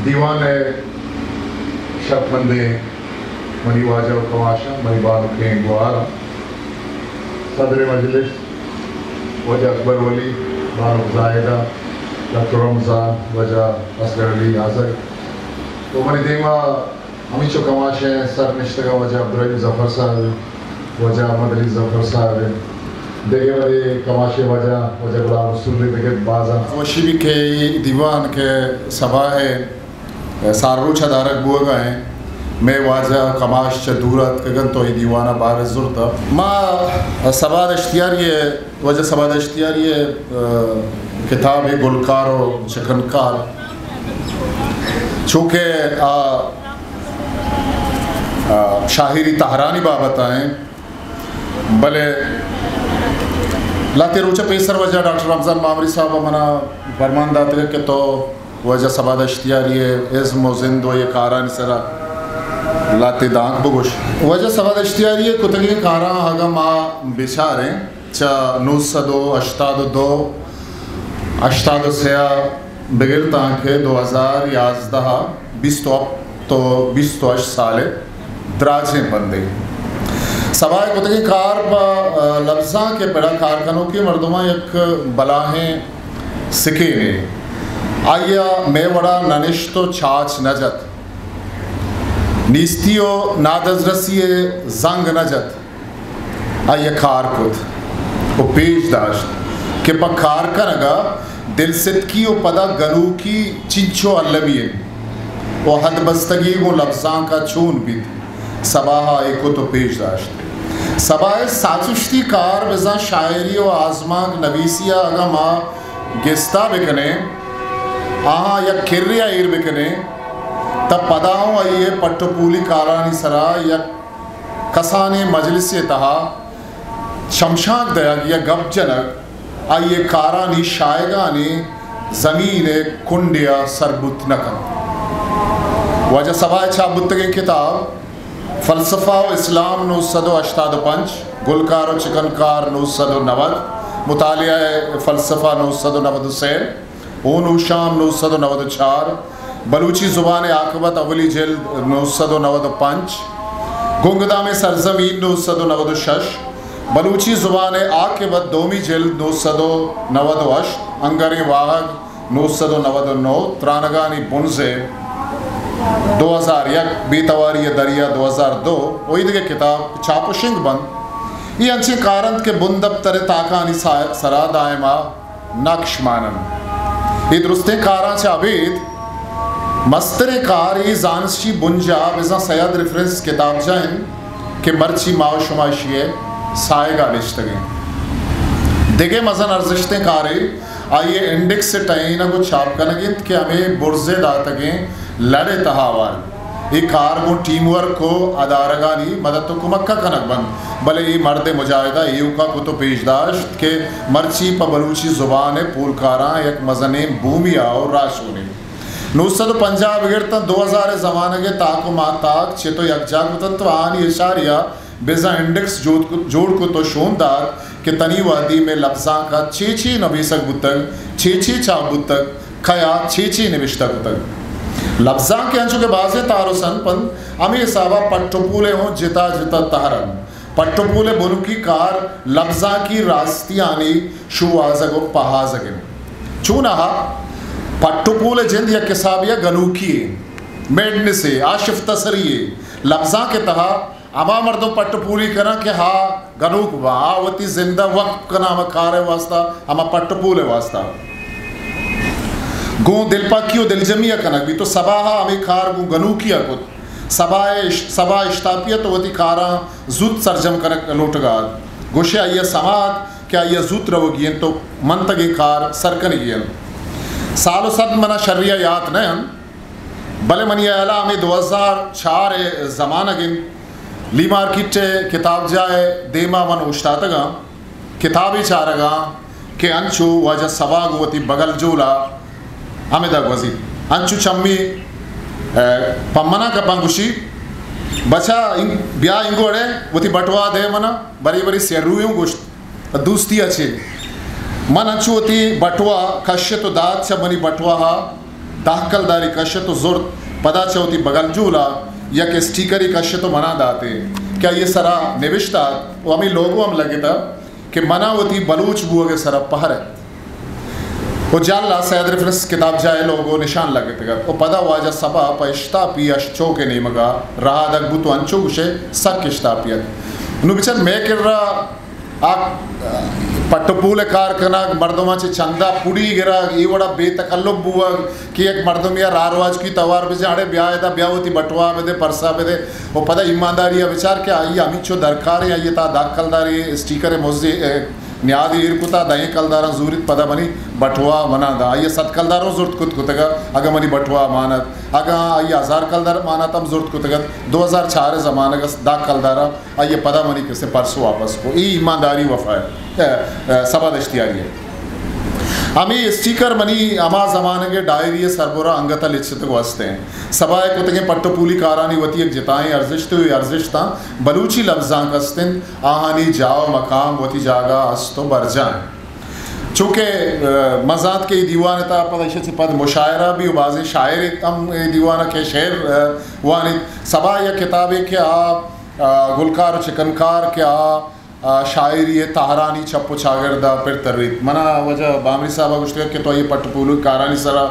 दीवान शरफंदे money वाजा कमाशा money Bano के गुआरा सदर मजलिस वजह अकबर वली बानो जायदा डॉक्टर रमज़ान वजह असगर अली आज़र तो मनी देवा हमीचो कमाशे सर निश्तगा वजह अब्दुल जफर साहब वजह अहमद अली जफर साहब देखे वाले कमाशे वजह गुलाम रसूल देखे बाजा वशीबी के दीवान के सभा है सारूच अदारक बुआ हैं मैं वाजा कमाश चदूरत कगन तो दीवाना बार जुरता माँ सबाद इश्तियारी है वजह सबाद इश्तियारी है किताब है गुलकार और चिकनकार चूँकि शाहिरी तहरानी बाबत आए भले लाते रोचा पेसर वजह डॉक्टर रमज़ान मामरी साहब मना फरमानदा थे कि तो वजह सबाद इश्तियारी है इज़्म ज़िंद ये कारान सरा लाते दांत बगुश वजह सवाद इश्तियारी है कुतगी कारा हगा माँ बिचारे चा 982 अष्टादो से बगैर तांके 2011 20 साले द्राजे बंदे सवाए कुतगी कार लफ्जा के बड़ा कारखानों की मर्दमा एक बलाहें सिके ने आया मैं बड़ा ननिश तो छाछ नजत नीस्तियो नादजरसी जंग नजत आये खार कुत वो पेश दाश्त के पखार करगा दिल सितकी ओ पदा गनू की चिंचो अल्लबिये वो हद बस्तगी वो लफ्ज़ां का चून भी सबाहा एको तो पेश दाश्त सबाए साचुश्ती कार वज़ा शायरी व आज़माग नवीसिया अगा माँ गिस्ता बिकने आहा या किर्रिया ईर बिकने तब पदाओं आइए पट्टपूली कारानी सरा या कसाने मजलिस तहा शमशाक दयाग या गप जनक आइए कारानी शायगानी ज़मीन कुंडिया सरबुत नकन वजह सवाए छाबुत के किताब फ़लसफ़ा व इस्लाम 985 गुलकार व चिकनकार 990 मुतालिया फ़लसफ़ा 990 ऊन शाम 994 बलूची ज़ुबान आकबत अवली जल्द 995 गुंगदा में सरजमीन 996 बलूची ज़ुबान आकबत दोमी जल्द 998 अंगरे वाहग 999 त्रानगानी बुनजे 2001 बेतवारी दरिया 2002 वही के किताब चापुशिंग बंद ये अंचे कारंत के बुंदब तरे ताकानी सरा दायमा नक्श मानन ये दुरुस्ते कारा चाबीद मस्तरे कारी जानशी बुंजा बिजा सयाद रेफरेंस किताब जाइन के मर्ची माओ शुमाशिये साएगा लिश्तगे देखे मजन अर्जिश्ते कारी आइए इंडेक्स से टाइना को छाप कनगित के हमें बुर्जे दातगे लड़े तहावाल ये कार को टीम वर्क को अदारगानी मदद तो कुमक्का कनक बंद भले ये मर्द मुजाहिदा यू का को तो पेशदाश्त के मर्ची पबलूची ज़ुबान पूलकारा एक मजने भूमिया और राशोने 950 गिरता 2000 ज़माने के ताको माताक चेतो यकजागतत्व आनी इशारिया बेजा इंडेक्स जोड़ को तो शोनदार के तनी वादी में लफ्ज़ां का छे नबीसक बुतक छे चा बुतक खया छे निविष्टा बुतक लफ्ज़ां के अंशों के बाज़े तारुसन पन अमी सावा पट्टोपूले हों जिता जिता तहरन पट्टोपूले बुनु की कार लफ्ज़ां की रास्ती आनी शुआज़गो पहाज़गिन चूनहा पट्टुपूल जिंद या किसाबिया गनूकी मेडने से आशिफ तसरिए लफ्ज़ा के तहा अमा मर्दों पट्टपूली करा कि हाँ गनूक वावती जिंदा वक्त का नाम कार वास्ता अमा पट्टपूल वास्ता गो दिल पाकियो दिलजमिया कनक भी तो सबाहा हमें कार गो गनूकिया को सबा इश्तापिया तो वती कारा जुत सरजम कनक लोटगाद गोशे आइया समाद क्या आइया जुत रवोगी तो मंतगे कार सरकन गियन सालो सद मना शर्रिया याद नहीं भले मनी अला हमें 2004 ज़माना गिन ली मार्केट किताब जाए देमा मन उश्तातगा किताबी चारगा के अंचु वजह सवा गुवती बगल जोला हमें दा वजी अंचु चम्मी पम्मना का पंगुशी बचा ब्या इंगोड़े वती बटवा दे मना बरी बरी सेरुयों गोश्त दोस्ती अच्छे मन अंचुवती बटवा कश्य तो दात से बनी बटवा हा दाखलदारी कश्य तो जुर्त पदा चौथी बगल जूला या के स्टीकरी कश्य तो मना दाते क्या ये सरा निविष्टा वो हमें लोगों हम लगे था कि मना होती बलूच बुआ के सरा पहर है वो जाला सैद रेफरेंस किताब जाए लोगों निशान लगे थे वो पदा वाजा सबा पैश्ता पिया चो के नहीं मगा रहा दक बुतो अंचो कुशे सक किश्ता पिया नु बिचार मैं कर रहा आप पट्टपूल कार कना मर्दों से चंदा पुड़ी गिरा ये बड़ा बेतकल्लुफ बुआ कि एक मर्दों या रारवाज की तवार पे जाड़े ब्याह था ब्याह होती बटवा पे दे परसा पे दे वो पता ईमानदारी है विचार क्या आइए अमित चो दरकार है ये ता दाखलदारी स्टीकर मोजी न्यादी इरकुता दही कलदारा जूरित पदा बनी बटवा मना दा आइए सत कलदारों जुर्त कुत कुतगा अगर मनी बटवा मानत अगर आइए 1000 कलदार माना तम जुर्त कुतगा 2004 जमाने का दाग कलदारा आइए पदा मनी किसे परसों वापस को ये ईमानदारी वफा है सबा दश्तियारी है हमें स्टीकर मनी अमा जमाने के डायरी सरबरा अंगता लिखित को हंसते हैं सबाए कुतगे पट्टपूली कारानी वती एक जिताएं अर्जिश्ता बलूची लफ्जां कस्तिन आहानी जाओ मकाम वती जागा अस्तो बर जाए चूँकि मजाद के दीवानता पद पद मुशायरा भी बाज़ शायर तम दीवाना के शेर वानिद सभा या किताबें क्या गुलकार चिकनकार क्या शायरी तारानी छप्पो छागरदा फिर तर्रीत मना वजह बामरी साहब गुश्त के तो ये पट्टपूलू कारानी सरा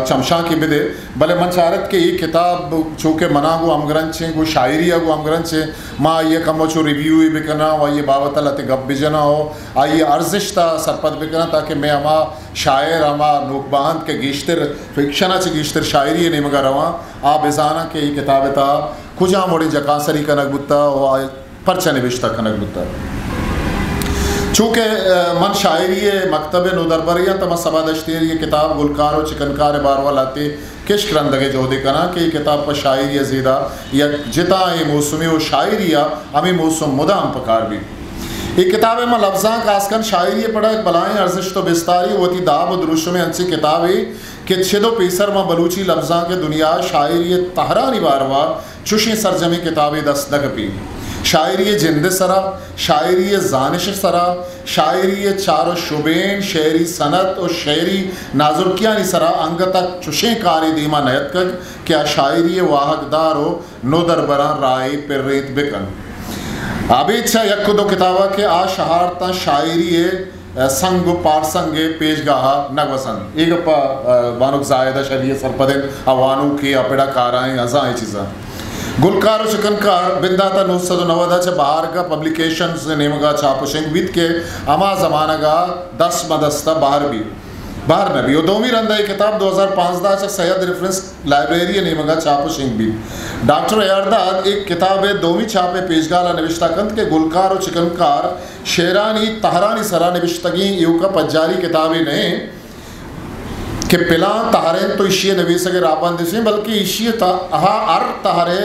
चमशा के बिदे भले मंचारत के ये किताब चूँकि मना गो अमग्रंथ छे गो शायरी गो अमग्रंथ छे माँ ये कम चो रिव्यू भी करना व ये बाबत लते गप बिजना हो आइए अर्जिश्ता सरपद भी करना ताकि मैं अमा शायर अमा नोकबांध के गिश्तर फिक्शना से गिश्तर शायरी नहीं मगा रवा आ बेजाना के ये किताब था खुजा मोड़ी जकासरी कनक बुत्ता व परचा निविश्ता कनक बुत्ता चूँकि मन शायरी मकतब नुदरबरिया तम सबा दश्तीर ये किताब गुलकार और चिकनकार बारवा लाते किश क्रंदगे जो देखना कि ये किताब पर शायरी ज़ीदा या जिता ये मौसमी व शायरिया हमें मौसम मुदाम पकार भी ये किताब में लफ्ज़ां कास्कन शायरी पढ़ा बलाएँ अर्जिश तो बिस्तारी होती दाब दुरुश में अंसी किताब है कि छिदो पीसर में बलूची लफ्ज़ां के दुनिया शायरी तहरानी बारवा चुशी सरजमी किताबें दस्तक पी शायरी जिंद सरा शायरी जानिश सरा शायरी चारो शुबेन शेरी सनत और शेरी नाजुरकियानी सरा अंग तक चुशे कारी दीमा नयत कर क्या शायरी वाहकदार हो नोदर बरा राय पिर्रेत बिकन आबिच्छा यक्को दो किताबा के आ शहारता शायरी संग पारसंगे पेशगाह नगवसन एक बानुक जायदा शरीय सरपदन अवानू के अपेड़ा काराएं अजा चीज़ा गुलकार और चिकनकार बिंदाता 990 बाहर का पब्लिकेशन से नेमगा छापुशिंग बीत के अमा जमाना का 10 मदस्ता बाहर में भी वो दोमी रंदा किताब 2005 से सैयद रेफरेंस लाइब्रेरी नेमगा छापुशिंग बीत डॉक्टर यारदाद एक किताब है दोमी छापे पेशगाला निविश्ता कंत के गुलकार और चिकनकार शेरानी तहरानी सरा निविश्तगी युका पज्जारी किताबें नहीं कि पिला तहारे तो इशिये नबी सके रापन दिसे बल्कि इशिये अर तहारे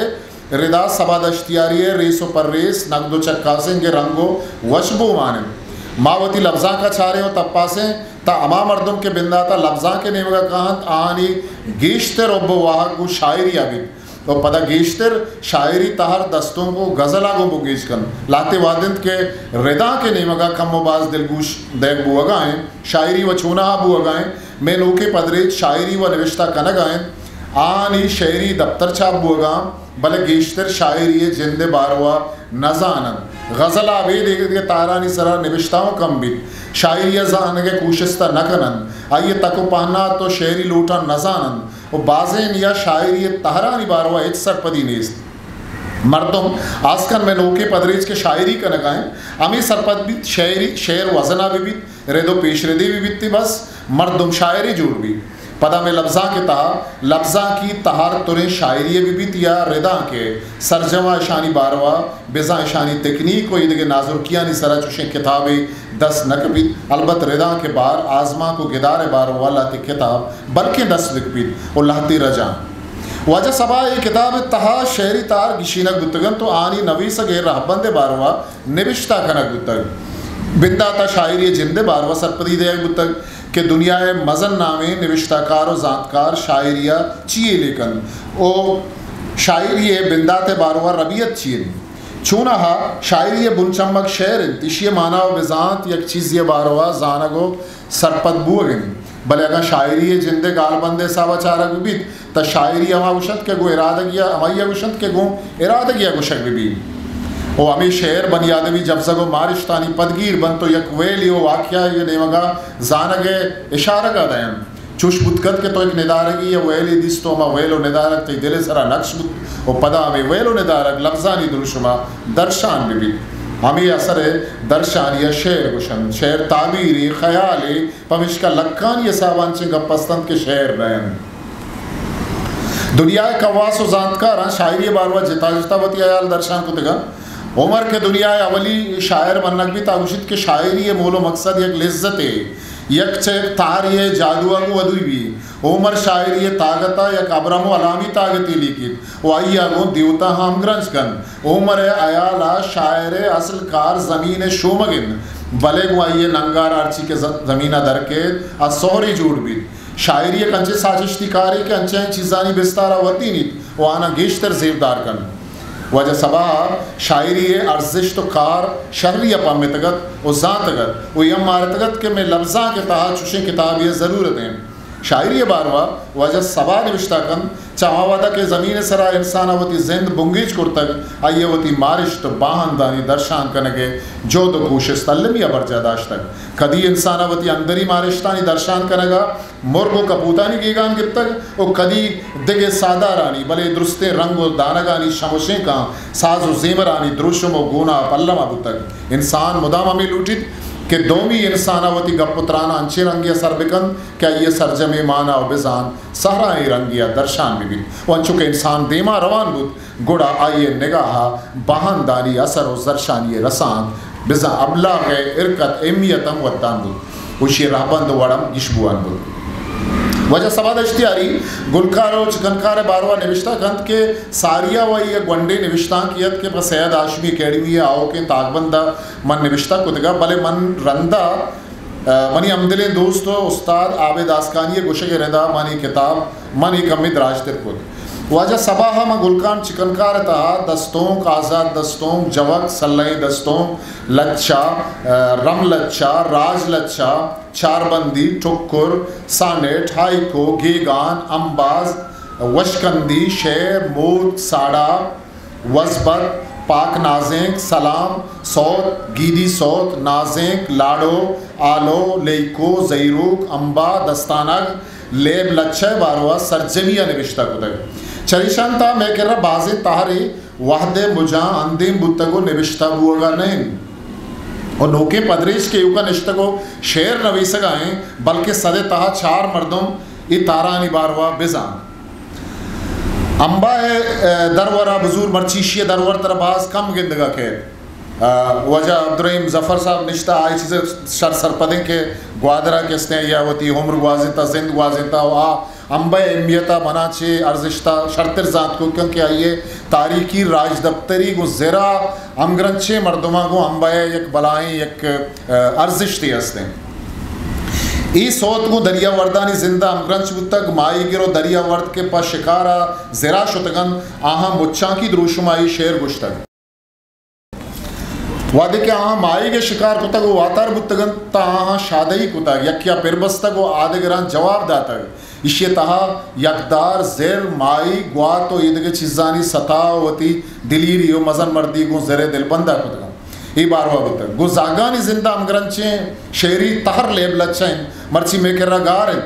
रिदा सबा दश्तियारी रेसो पर रेस नगदो चक्का से इनके रंगो वशबो माने मावती लफ्ज़ा का छारे हो तप्पा से ता अमा मर्दम के बिंदाता लफ्ज़ा के नेमगा कहां आनी गेश्तर ओब्बो वाह को शायरी अभी तो पता गेश्तर शायरी तहर दस्तों को गज़ला गो बुगेश कन लाते वादिंत के रिदा के नेमगा कम बाज दिलगुश देख बुआगाएं शायरी व छूना बुआगाएं मैं लोके पदरे शायरी व निविश्ता कनगाएं आनी शायरी दफ्तर छाप बुआगाम भले गेश्तर शायरी जिंदे बारवा नजानन गज़ला वेद के तारानी सरा निविश्ताओं कम भी शायरी जान के कोशिस्ता नकनन आइए तको पाना तो शायरी लूटा नजानन वो बाज़ेन या शायरी तहरानी बारवा एक सरपदी नेस्त मर्दम आस्कन में नोके पदरेज के शायरी का नगाएं अमी सरपद भी शायरी शेर वजना भी रेदो पेशरेदी भी बस मर्दम शायरी जुड़ भी पदा में लफ्ज़ा के तहा लफ्ज़ा की तहार तुरे शायरी भी या रिदा के सरजवा शानी बारवा बेजा शानी तकनीक व ईद नाजुरकिया नी सरा चुशे किताबें 10 नकबी अलबत् रिदा के बार आज़मा को गिदार बारवा लाती किताब बल्कि 10 लिखबी और लाती रजा वजह सबा ये किताब तहा शहरी तार गिशीनक गुतगन तो आनी नवीस गेर रहबंदे बारवा निविश्ता कनक गुतग बिंदाता शायरी जिंदे बारवा सरपदी दे गुतग के दुनिया मजन नामे निविश्ताकार और ज़ातकार शायरिया चिए लेकन ओ शायरी बिंदाते बारवा रबियत चिए चूना हा शायरी बुनचम्मक शेर तिशिय माना बेजात यक चीज़ ये बारवा जानगो सरपद बुअगिन भले अगर शायरी जिंदे गाल बंदे सावा चारक भी त शायरी अमा उशत के गो इरादगिया अमैया उशत के गो इरादगिया गुशक भी ओ अमी शेर बन याद भी जब सगो मारिश्तानी पदगीर बन तो यक वेल यो वाक्या ये नेमगा जानगे इशारा का दयन चुश बुतकत के तो एक निदारगी या वेली दिस तो मा वेलो निदारक ते दिले सरा नक्श ओ पदा में वेलो निदारक लफ्जानी दुरुशमा दर्शान भी हमें असर दर्शान या शेर गुशन शेर ताबीरी ख्याली पमिश का लक्कान ये सावान चिंग पसंद के शेर बयान दुनिया कवास व जानकार शायरी बारवा जिता जितावती आयाल दर्शान को दिगा उमर के दुनिया अवली शायर बनक भी तागुशित के शायरी ये मोलो मकसद एक लिज्जत है यक चेक तार ये जादुआ को वधुई भी उमर शायरी ये तागता यक अब्रमो अलामी तागती लिखित वाई आगो देवता हम ग्रंज कन उमर आयाला शायर असल कार जमीन शोमगिन भले गुआइए नंगार आर्ची के जमीना दर के असोरी जुड़ भी शायरी कंचे साजिश कारी के अंचे चीज़ानी बिस्तारा वती नीत वो आना गेश्तर जेबदार कन वजह सबा शायरी अर्जिश तो कार शहरी अपमितगत और ज़ातगत वो यम मारतगत के में लफ्ज़ा के तहत चुशे किताब ये ज़रूरत है शायरी बारवा वजह सबा निविश्ता कन चाहवादा के ज़मीन सरा इंसान वती जिंद बुंगीज कुर्तक आइए वती मारिश तो बाहनदानी दर्शान कनगे जो दो कोशिश तल्लमी अबरजादाश तक कदी इंसान वती अंदरी मारिशतानी दर्शान कनेगा मुर्गो कपूतानी गीगान गिप्तक और कदी दिगे सादा रानी भले दुरुस्ते रंगो दानगानी शमोशे का साजो जेमरानी द्रुशमो गुना पल्लमा बुतक इंसान मुदामा में लूटित कि दोमी इंसानावती गपुत्राना अंचे रंगिया सरबिकन क्या ये सरजमे माना और बिजान सहरा रंगिया दर्शान भी वो अंचु के इंसान देमा रवान बुत गुड़ा आइए निगाहा बहानदारी असर और जरशानी रसान बिजा अबला गए इरकत एमियतम वद्दान बुत उशी रहबंद वड़म गिशबुआन बुत वजह सबाद इश्तियारी गुलकारो चिकनकार बारवा निविश्ता गंत के सारिया वही गंडे निविश्ता कियत के बस सैयद आशमी अकेडमी आओ के ताकबंदा मन निविश्ता कुदगा भले मन रंदा मनी अमदिले दोस्त उस्ताद आबिद आसकानी गुशे रदा मनी किताब मनी कमिद राजतिर खुद वजह सबाह म गुलकान चिकनकार तहा दस्तों आज़ाद दस्तों जवक सल्लई दस्तों लच्छा रम लच्छा राज लच्छा चारबंदी टुक्कुर सानेट हाइको गेगान अम्बाज वशकंदी शेर मूद साड़ा वजबत पाक नाजेक सलाम सौत गीदी सौत नाजेक लाडो आलो लेको जैरूक अम्बा दस्तानग लेब लच्छे बारवा सरजमिया निविश्ता कुदग चरिशांता मैं कह रहा बाजे तारे वाहदे मुजा अंदिम बुतगो निविश्ता बुआगा नहीं और नोके पदरेश के युगा निश्तगो शेर नवीसगाएं बल्कि सदे तहा चार मर्दों ये तारानी बारवा बिजान अम्बा दरवरा बुजुर्ग मर्चीशिया दरवर तरबाज कम गिंदगा के वजह अब्दुर्रहीम जफ़र साहब निश्ता आई चीज़ें शर सरपदे के ग्वादरा के स्नेह या वती उम्र ग्वाजिता जिंद ग्वाजिता वा अम्बा एमियता बनाचे अर्जिश्ता शर्तर ज़ात को क्योंकि आइए तारीखी राज दफ्तरी गो ज़रा अमग्रंचे मर्दमा गो अम्बा एक बलाएं एक अर्जिश्ती हस्ते ई सोत को दरिया वर्दानी जिंदा अमग्रंच तक माई गिरो दरिया वर्द के पास शिकारा ज़रा शुतगन आहा मुच्चा की द्रुशुमाई शेर गुश्तक वादे के आहा माई के शिकार को तक वो वातार बुतगन ता शादई को तक यक्या पिरबस तक वो आधे गिरान जवाब दाता इशे तहा यकदार जेर माई ग्वा तो ईद के चीज़ानी सतावती दिलीरी यो मजन मर्दी को जरे दिलबंदा को तक ये बारवा बुतक गो जागानी जिंदा अमग्रंचे शेरी तहर लेब लच्छें मर्ची में कर गार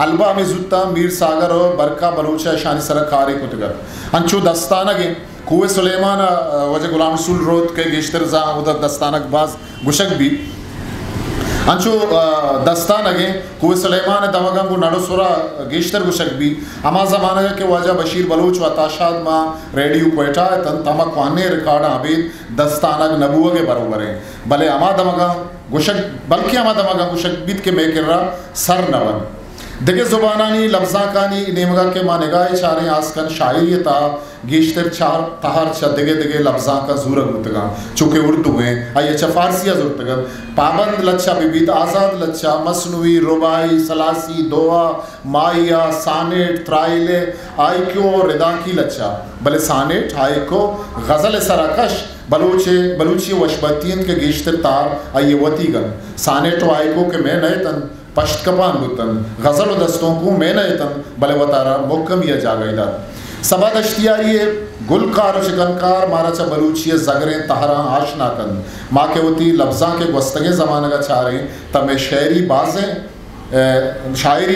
अलबा में जुत्ता मीर सागर और बरका बलूचा शानी सरकारी को तक अंचु दस्ताना के कुए सुलेमान वजह गुलाम रसूल रोद के गेश्तर जा उधर दस्तानक बाज गुशक भी अंचु दस्तानगे कुए सुलेमान दमगम को नडोसुरा गेश्तर गुशक भी अमा ज़माना के वजह बशीर बलूच व ताशाद माँ रेडियो कोयटा तन तमक वाने रिकॉर्ड अबीद दस्तानक नबुआ के बरोबर है भले अमा दमगा गुशक बल्कि अमा दमगा गुशक बीत के मैं कर रहा सर नवन दिगे ज़ुबानानी लफ्ज़ा कानी नेमगा के माँ निगाह चारें आसकन शायरी ता गेश्तर चार तहर चा दिगे दिगे लफ्ज़ा का ज़ूरग उतगा चूँकि उर्दू हैं आइए चा फारसिया ज़ूरतगा पाबंद लच्छा बिबीद आज़ाद लच्छा मसनवी रुबाई सलासी दोआ माइया सानेट त्राइले आइक्यो रिदा की लच्छा भले सानेट आइको गज़ल सराकश बलूची वशबतीन के गेश्तर तार आइए वतीगन सानेट आइको के मैं नए तन पश्त कपान बुतन गज़ल दस्तों को मैंने तन बले वतारा मुक्कम या जागैदा सबा दश्तियारी गुलकार शिकनकार मारा चा बलूचिया जगरें तहरा आशना कन माँ के वती लफ्ज़ा के वस्तगे ज़माना का चारे तमें शायरी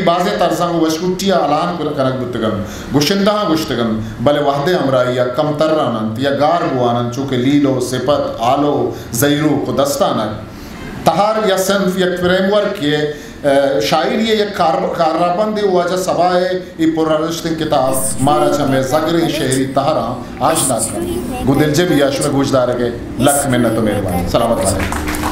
बाज़े तर्ज़ा वशकुटिया अलान कनक बुतगन गुशिंदा गुश्तगन बले वहदे अमराइया कम तर्रानंत या गार गुआनंत चूँकि लीलो सिपत आलो ज़ैरू को दस्तानक तहार या सन्फ या फ्रेमवर्क ये शायरी ये कारबंद वजह सबाए ये पुरारिश्त किताब मारा चमे ज़गरे शहरी तहरा आशना कर गुदिल जब याश में गुजदार के लख मिन्नत मेहरबान सलामत वाले।